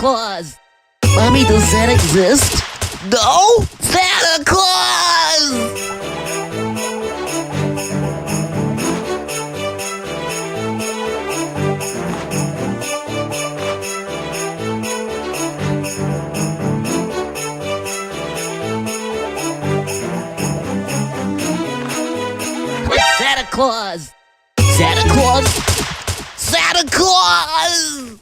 Claus. Mommy, does that exist? No? Santa Claus! Santa Claus! Santa Claus! Santa Claus!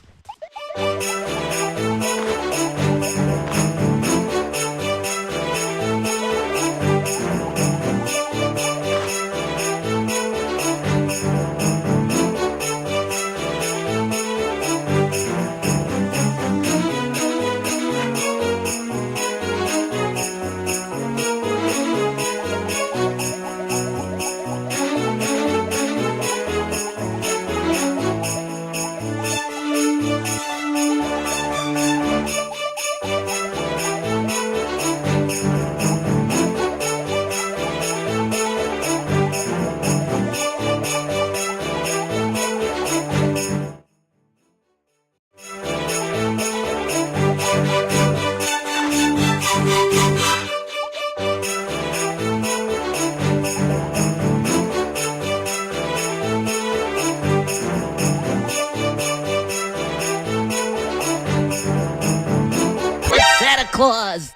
Santa Claus!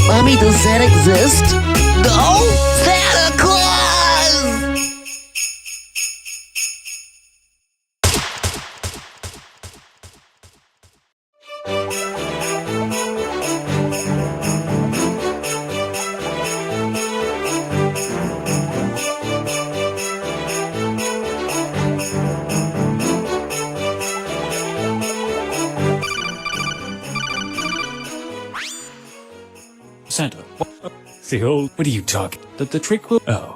Mommy, does that exist? No? Santa Claus! Santa. What? Theo, what are you talking? That the trick will. Oh.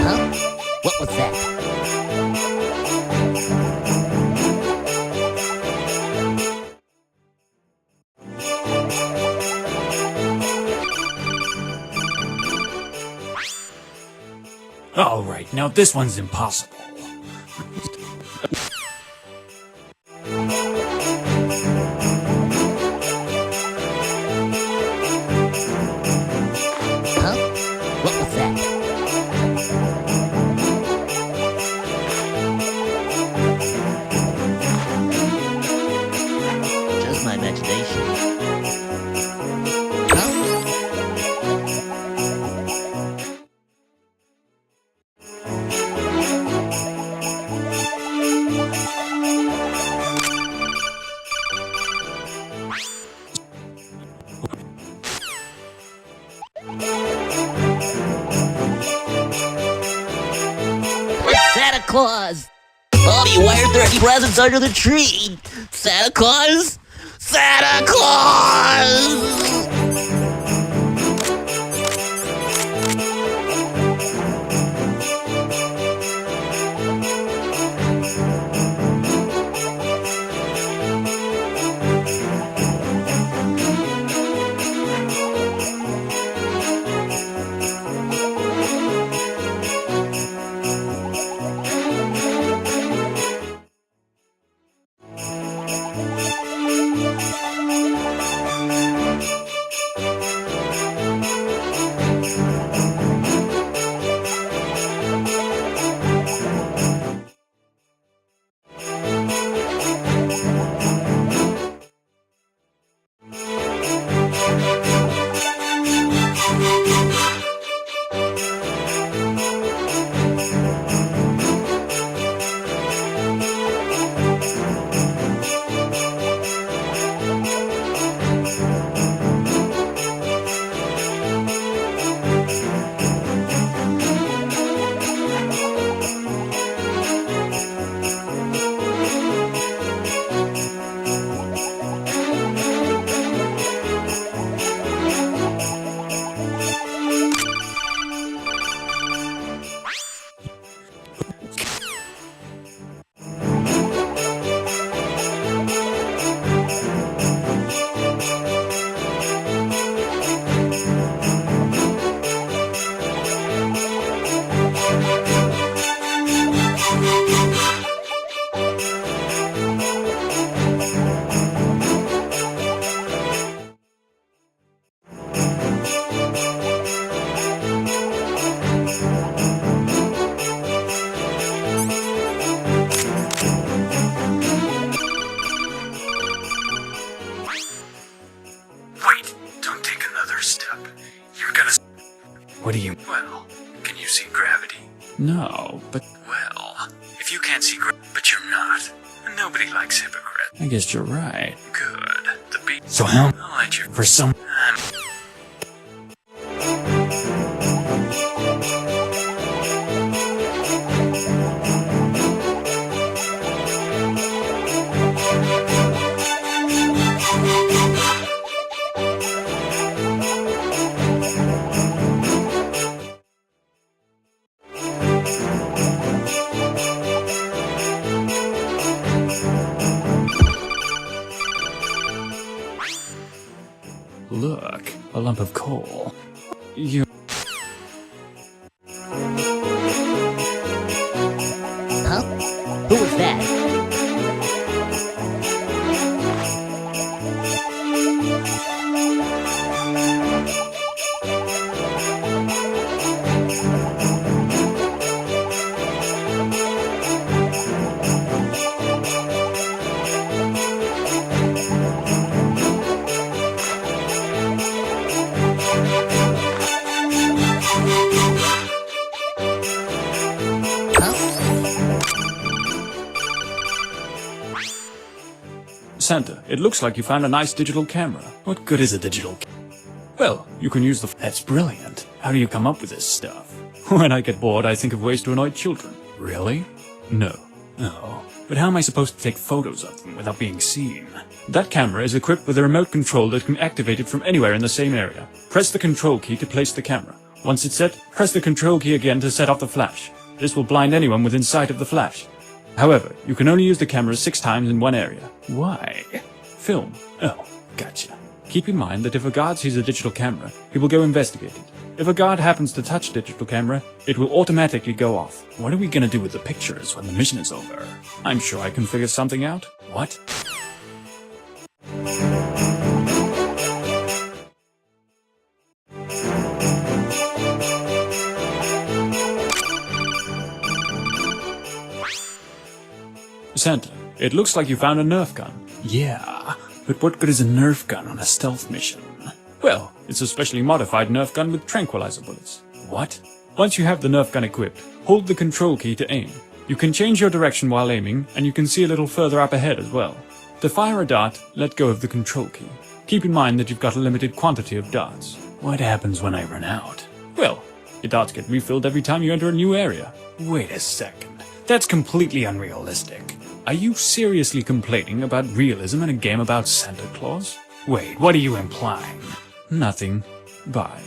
Huh? What was that? All right, now this one's impossible. Huh? What was that? Just my imagination. Huh? Santa Claus! Mommy, why aren't there any presents under the tree? Santa Claus? Santa Claus! What do you... Well, can you see gravity? No, but... Well, if you can't see gravity, but you're not, nobody likes hypocrites. I guess you're right. Good. The beat... So how... I'll let you... For some... Look, a lump of coal. You... Huh? Who was that? Santa, it looks like you found a nice digital camera. What good is a digital camera? Well, you can use the... That's brilliant. How do you come up with this stuff? When I get bored, I think of ways to annoy children. Really? No. Oh. But how am I supposed to take photos of them without being seen? That camera is equipped with a remote control that can activate it from anywhere in the same area. Press the control key to place the camera. Once it's set, press the control key again to set off the flash. This will blind anyone within sight of the flash. However, you can only use the camera 6 times in one area. Why? Film. Oh, gotcha. Keep in mind that if a guard sees a digital camera, he will go investigate it. If a guard happens to touch the digital camera, it will automatically go off. What are we gonna do with the pictures when the mission is over? I'm sure I can figure something out. What? Santa, it looks like you found a Nerf gun. Yeah, but what good is a Nerf gun on a stealth mission? Well, it's a specially modified Nerf gun with tranquilizer bullets. What? Once you have the Nerf gun equipped, hold the control key to aim. You can change your direction while aiming, and you can see a little further up ahead as well. To fire a dart, let go of the control key. Keep in mind that you've got a limited quantity of darts. What happens when I run out? Well, your darts get refilled every time you enter a new area. Wait a second. That's completely unrealistic. Are you seriously complaining about realism in a game about Santa Claus? Wait, what are you implying? Nothing. Bye.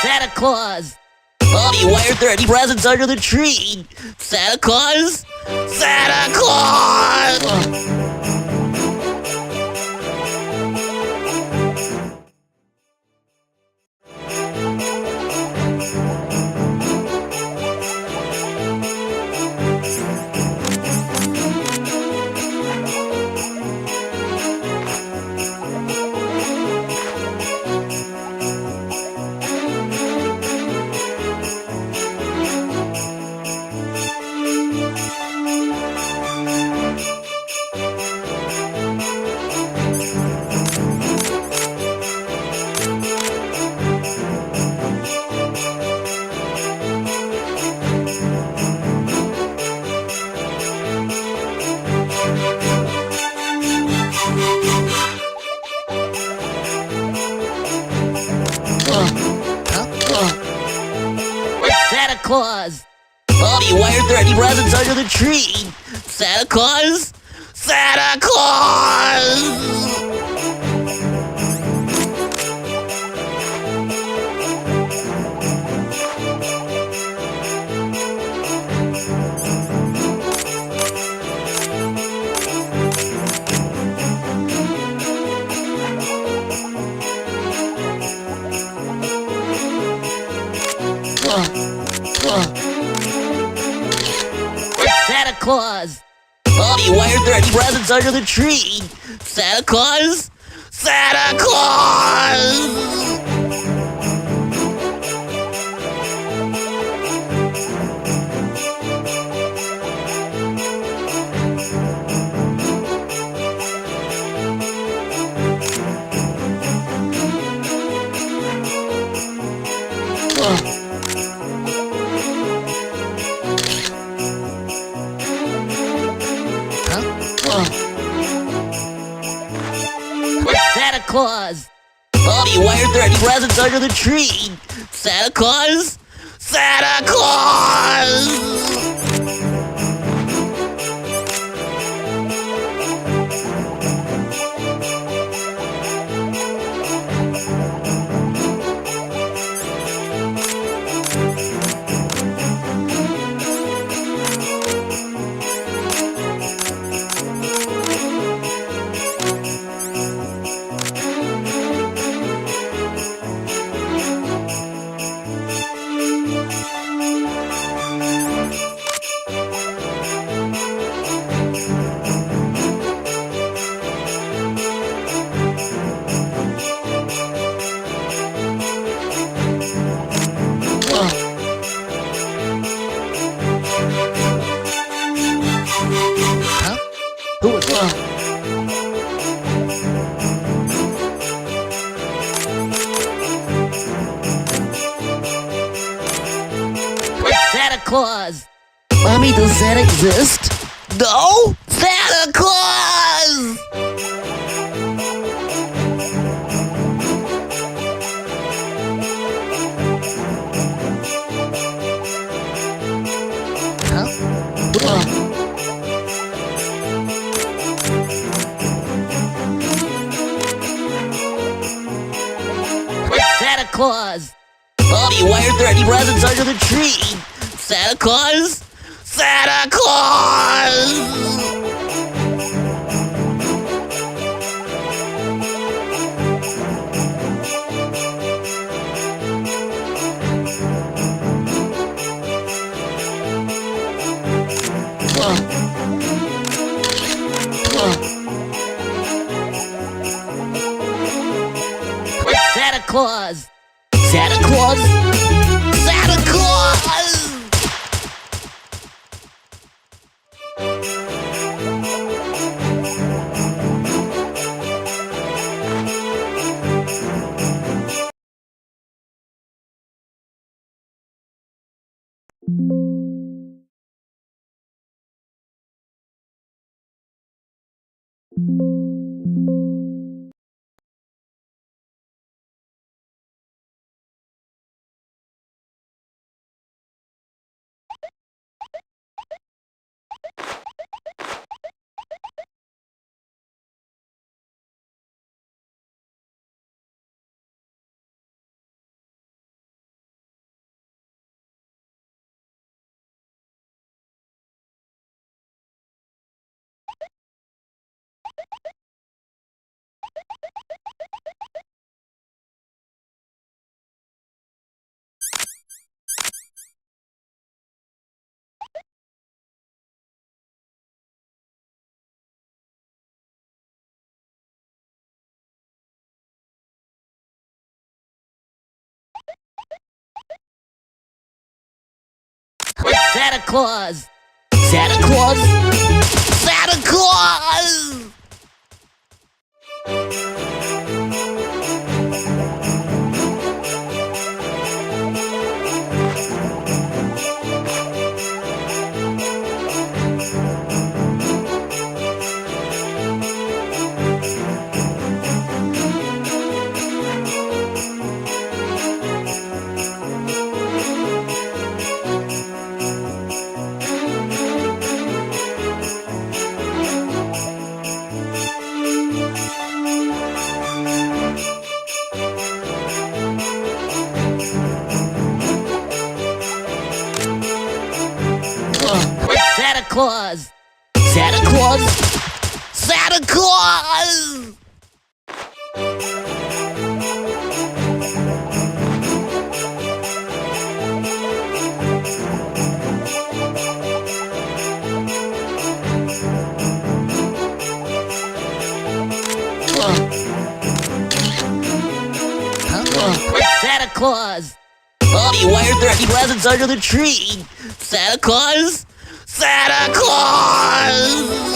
Santa Claus! Bobby, why are there any presents under the tree? Santa Claus? Santa Claus! It's Santa Claus! Bobby, why aren't there any presents under the tree? Santa Claus? Santa Claus! Santa Claus! Bobby, why aren't there any presents under the tree? Santa Claus? Santa Claus! It's Santa Claus! Bobby, why aren't there any presents under the tree? Santa Claus? Santa Claus! Who was It's Santa Claus! Mommy, does Santa exist? No? Santa Claus! It's Santa Claus! Bobby, why aren't there any presents under the tree? Santa Claus? Santa Claus! It's Santa Claus! Santa Claus? Santa Claus! It's Santa Claus! Santa Claus? Santa Claus! It's Santa Claus! Santa Claus? Santa Claus! Claus! Bobby, why aren't there any presents under the tree? Santa Claus? Santa Claus!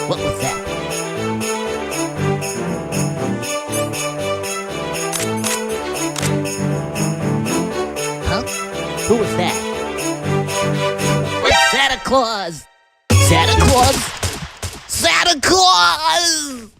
What was that? Huh? Who was that? It's Santa Claus! Santa Claus? Santa Claus!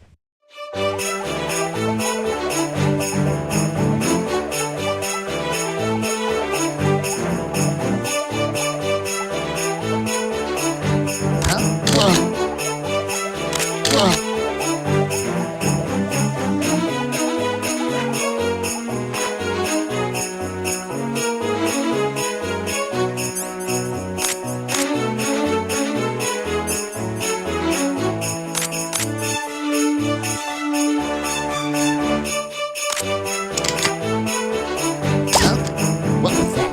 What was that?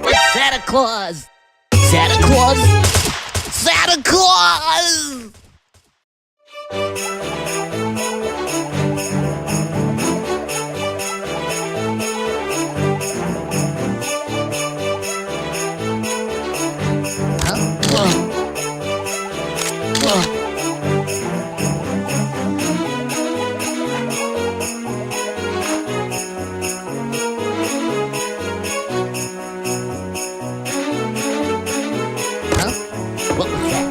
It's Santa Claus! Santa Claus? Santa Claus! What was that?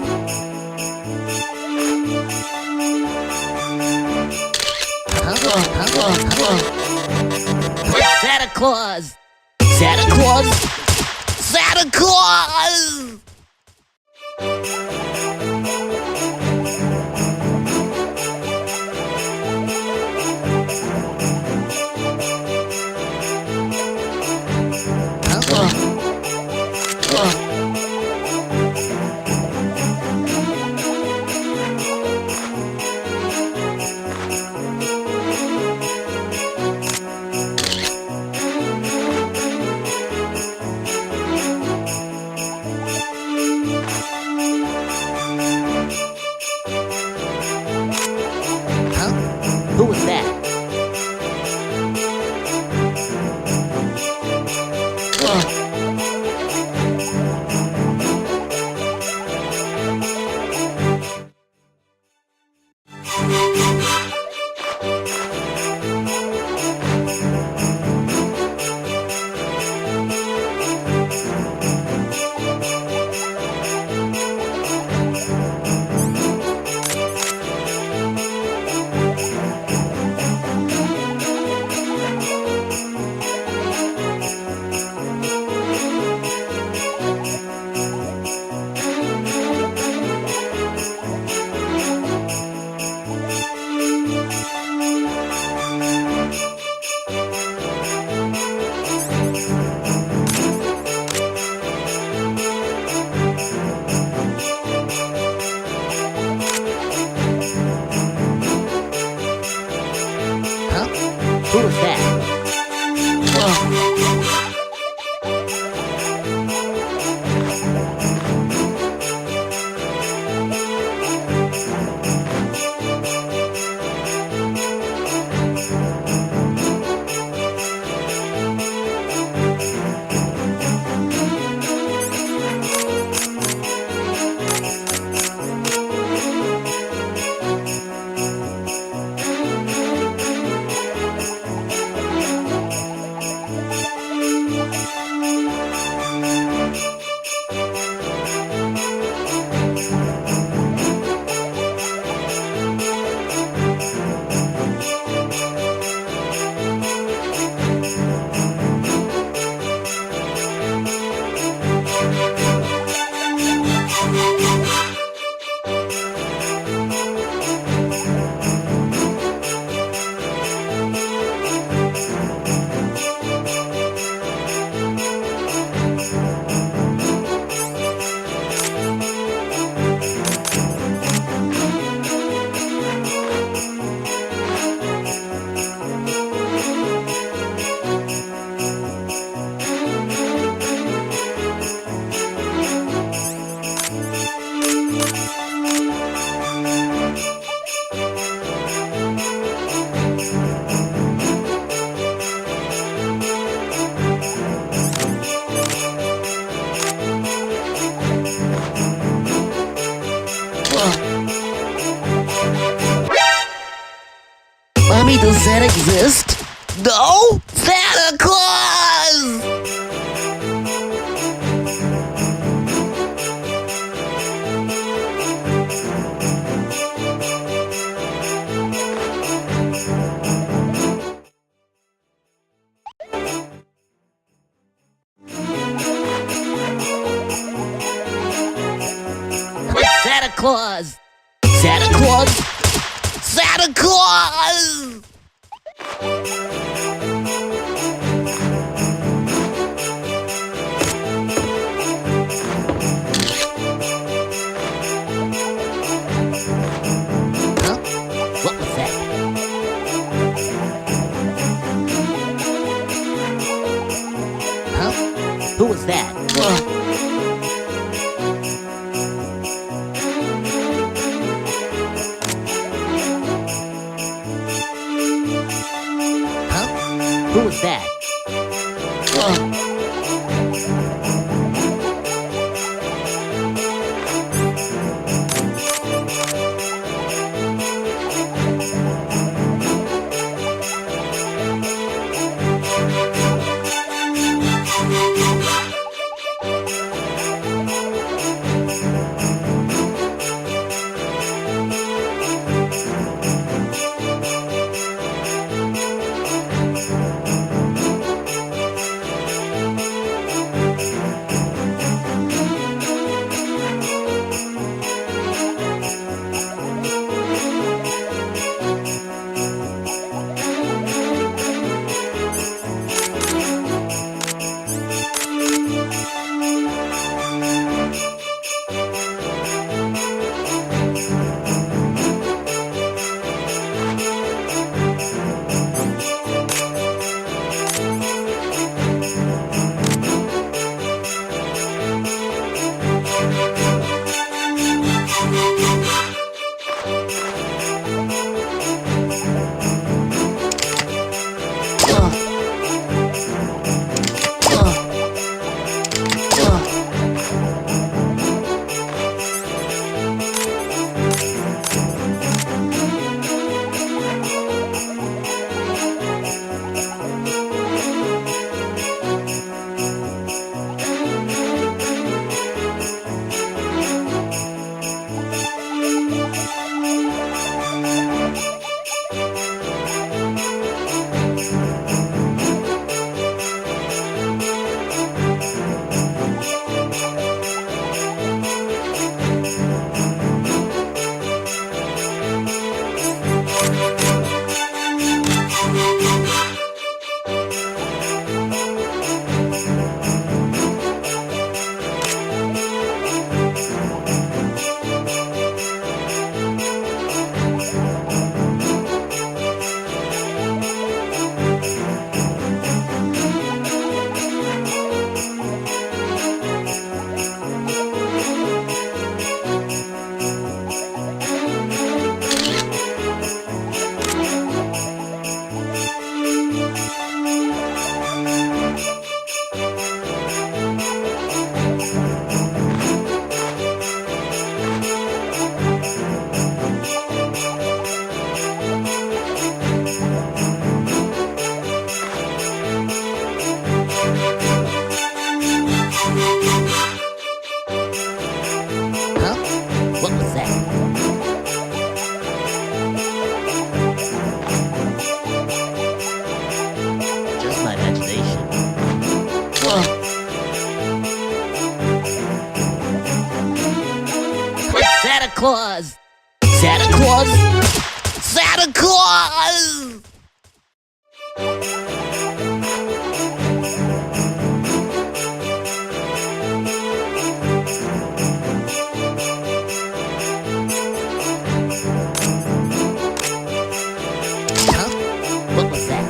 It's Santa Claus! Santa Claus? Santa Claus! Who was that? Who was that? me, does Santa exist? No? Santa Claus! Santa Claus! Santa Claus! Santa Claus! Huh? What was that? Huh? Who was that? Who was that? What was that? Just my imagination. It's Santa Claus! Santa Claus! Santa Claus! What was that?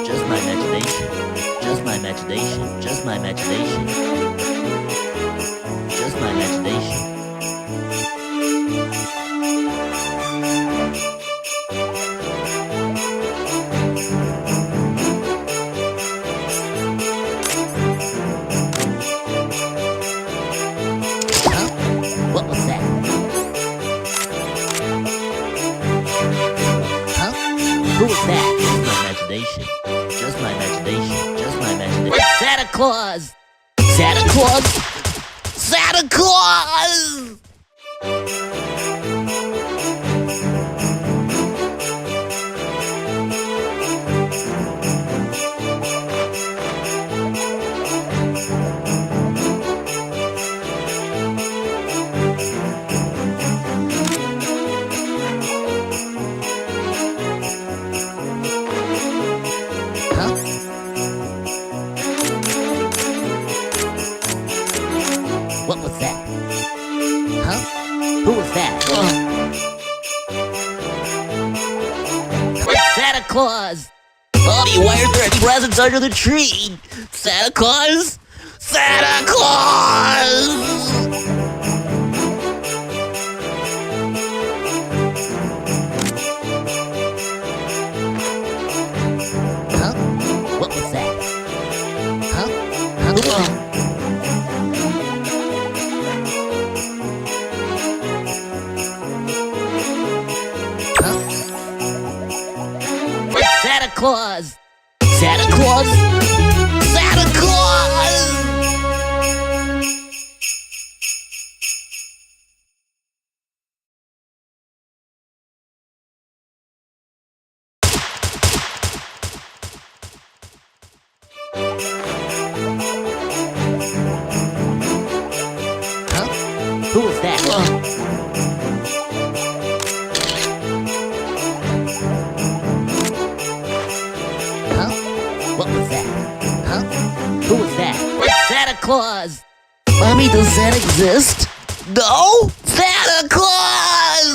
Just my imagination. Just my imagination. Just my imagination. Just my imagination. Huh? What was that? Claus! Santa Claus! Santa Claus! Huh? What was that? Huh? Who was that? It's Santa Claus! Bobby, why aren't there any presents under the tree? Santa Claus? Santa Claus! Huh? What was that? Huh? Huh? It's Santa Claus! Santa Claus! Santa Claus! Huh? Who was that? Huh? What was that? Huh? Who was that? It's Santa Claus! Mommy, does that exist? No? Santa Claus!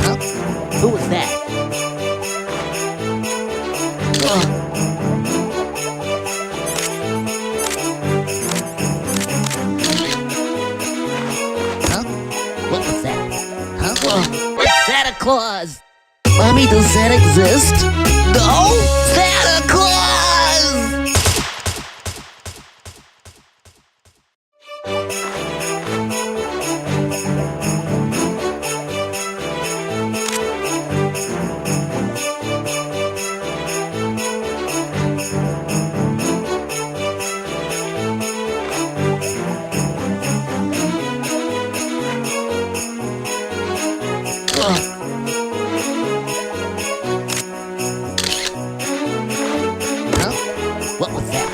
Huh? Who was that? Huh? What was that? Huh? It's Santa Claus! Mommy, does that exist? No? Santa Claus! Huh? What was that?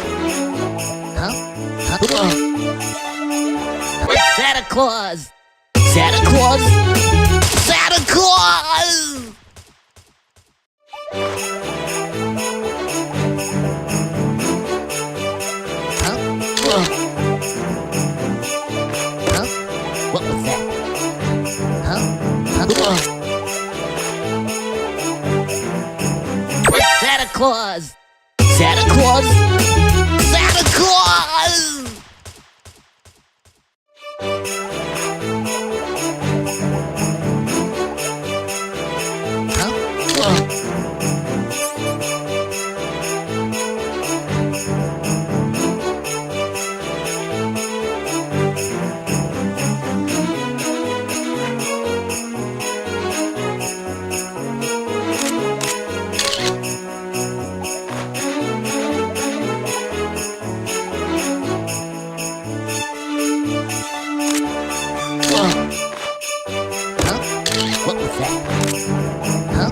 Huh? Huh? It's Santa Claus! Santa Claus! Santa Claus! Huh? Huh? What was that? Huh? It's Santa Claus! Santa Claus! Santa Claus! What was that? Huh?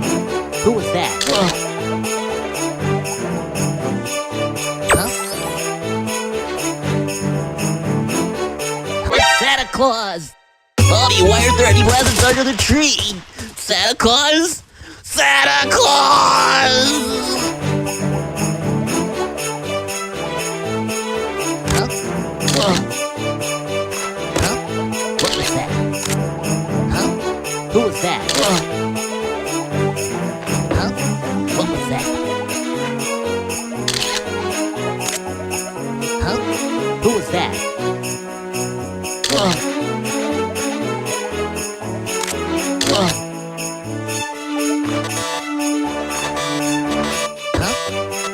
Who was that? Huh? It's Santa Claus! Bobby, why aren't there any presents under the tree? Santa Claus? Santa Claus! Huh? Huh? What was that? Huh? Who was that? Huh? What was that? Huh? Who was that? Huh?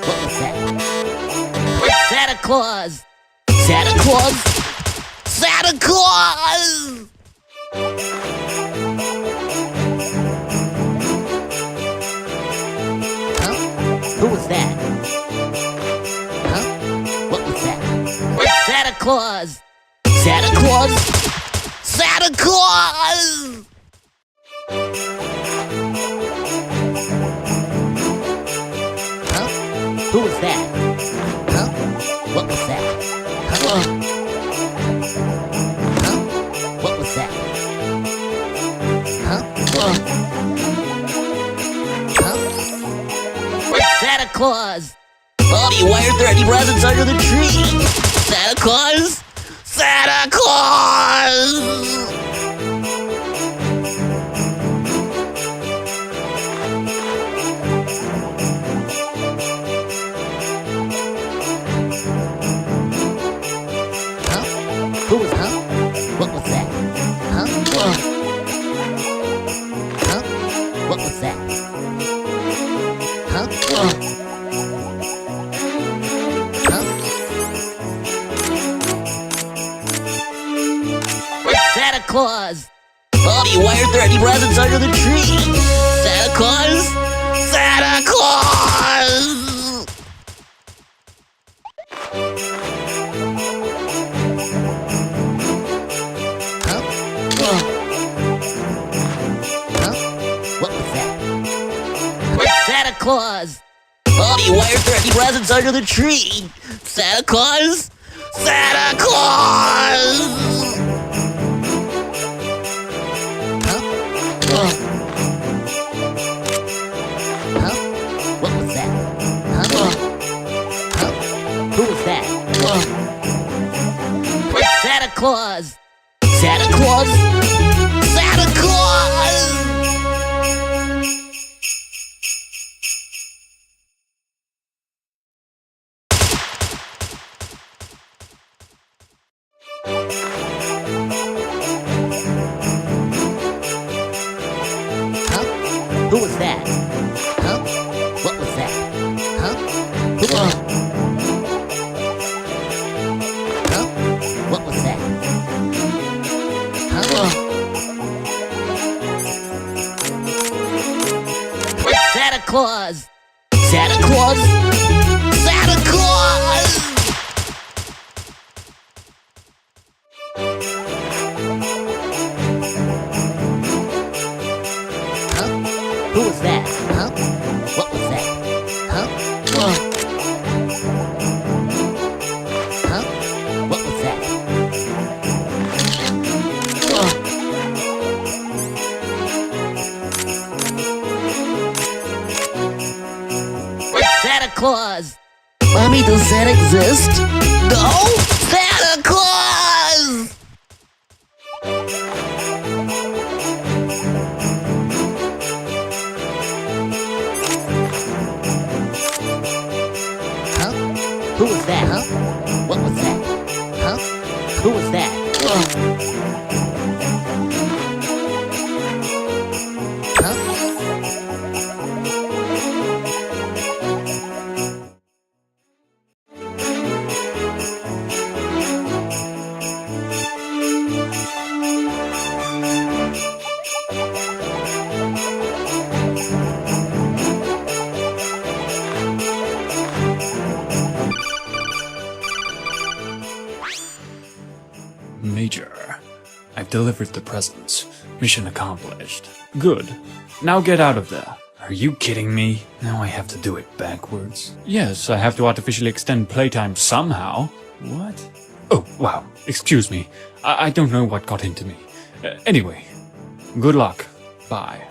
What was that? It's Santa Claus! Santa Claus! Santa Claus! was that? Huh? What was that? It's Santa Claus! Santa Claus! Santa Claus! Huh? Who was that? Huh? What was that? Huh? Huh? What was that? Huh? Huh? It's Santa Claus! Mommy, why are there any presents under the tree? Santa Claus? Santa Claus! Huh? Who was, huh? What was that? Huh? Huh? What was that? Huh? Huh? It's Santa Claus! Mommy, why aren't there any presents under the tree? Santa Claus? Santa Claus! Huh? Huh? What was that? It's Santa Claus! Mommy, why aren't there any presents under the tree? Santa Claus? Santa Claus! Huh? Huh? What was that? Huh? Huh? Who was that? It's Santa Claus! Santa Claus? Santa Claus! Huh? Who was that? Huh? What was that? Huh? Who was that? Huh? What was that? Huh? It's Santa Claus! Santa Claus? Santa Claus! Huh? Who was that? Huh? What was that? Huh? Huh? What was that? It's Santa Claus! Mommy, does Santa exist? No! Santa Claus! Huh? Who was that, huh? What was that? Huh? Who was that? Huh? Major, I've delivered the presents. Mission accomplished. Good. Now get out of there. Are you kidding me? Now I have to do it backwards. Yes, I have to artificially extend playtime somehow. What? Oh, wow. Excuse me. I don't know what got into me. Anyway, good luck. Bye.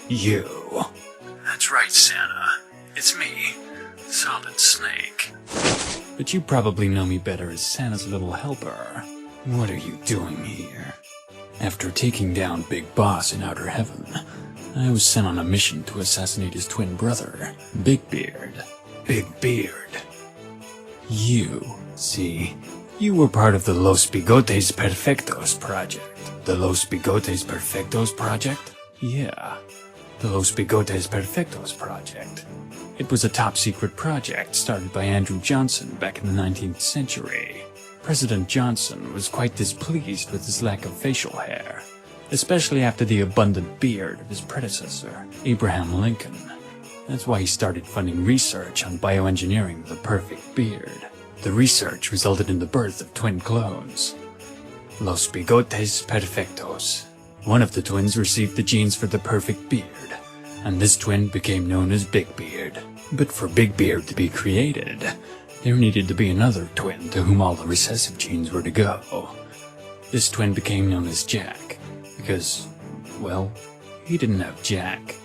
You. That's right, Santa. It's me, Solid Snake. But you probably know me better as Santa's little helper. What are you doing here? After taking down Big Boss in Outer Heaven, I was sent on a mission to assassinate his twin brother, Big Beard. Big Beard. You, see, you were part of the Los Bigotes Perfectos project. The Los Bigotes Perfectos project? Yeah, the Los Bigotes Perfectos project. It was a top-secret project started by Andrew Johnson back in the 19th century. President Johnson was quite displeased with his lack of facial hair, especially after the abundant beard of his predecessor, Abraham Lincoln. That's why he started funding research on bioengineering the perfect beard. The research resulted in the birth of twin clones, Los Bigotes Perfectos. One of the twins received the genes for the perfect beard, and this twin became known as Big Beard. But for Big Beard to be created, there needed to be another twin to whom all the recessive genes were to go. This twin became known as Jack, because, well, he didn't have Jack.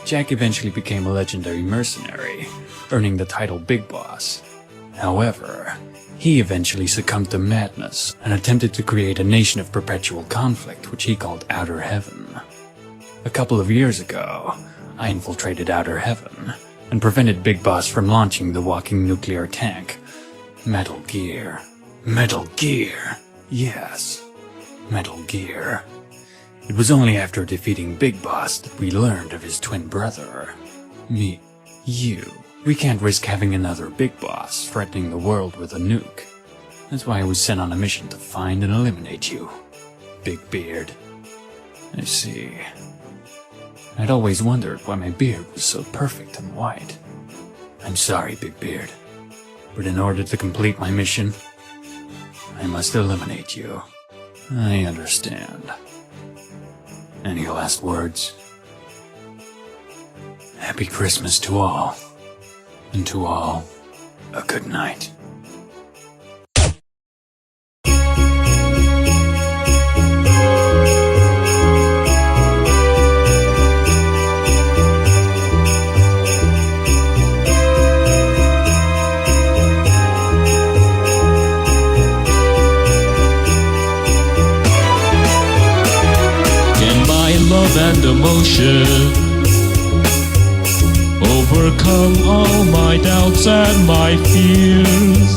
Jack eventually became a legendary mercenary, earning the title Big Boss. However, he eventually succumbed to madness and attempted to create a nation of perpetual conflict, which he called Outer Heaven. A couple of years ago, I infiltrated Outer Heaven and prevented Big Boss from launching the walking nuclear tank, Metal Gear. Metal Gear! Yes, Metal Gear. It was only after defeating Big Boss that we learned of his twin brother. You. We can't risk having another Big Boss threatening the world with a nuke. That's why I was sent on a mission to find and eliminate you, Big Beard. I see. I'd always wondered why my beard was so perfect and white. I'm sorry, Big Beard, but in order to complete my mission, I must eliminate you. I understand. Any last words? Happy Christmas to all. And to all, a good night. Can my love and emotion overcome all my doubts and my fears?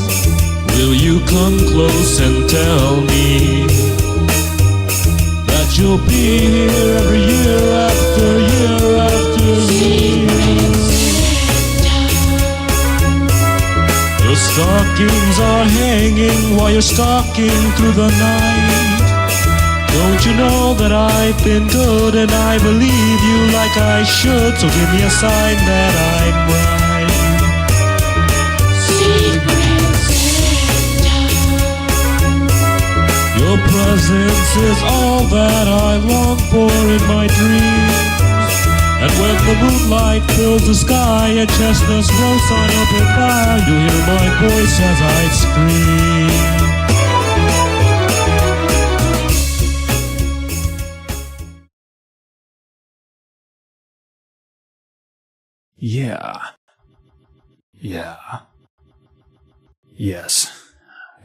Will you come close and tell me that you'll be here every year after year after year? Your stockings are hanging while you're stalking through the night. Don't you know that I've been good and I believe you like I should? So give me a sign that I'm right. Secret Santa. Your presence is all that I long for in my dreams. And when the moonlight fills the sky and chestnuts roast on open fire, you'll hear my voice as I scream. Yes.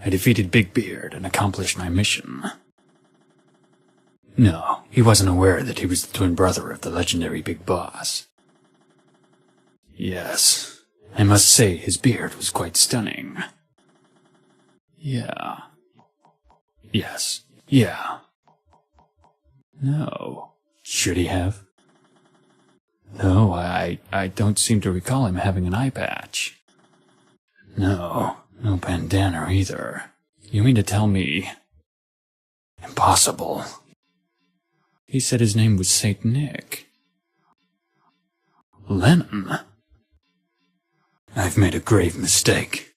I defeated Big Beard and accomplished my mission. No, he wasn't aware that he was the twin brother of the legendary Big Boss. Yes, I must say his beard was quite stunning. Yeah. Yes. Yeah. No. Should he have? No, I don't seem to recall him having an eye patch. No bandana either. You mean to tell me... Impossible. He said his name was Saint Nick. Lennon? I've made a grave mistake.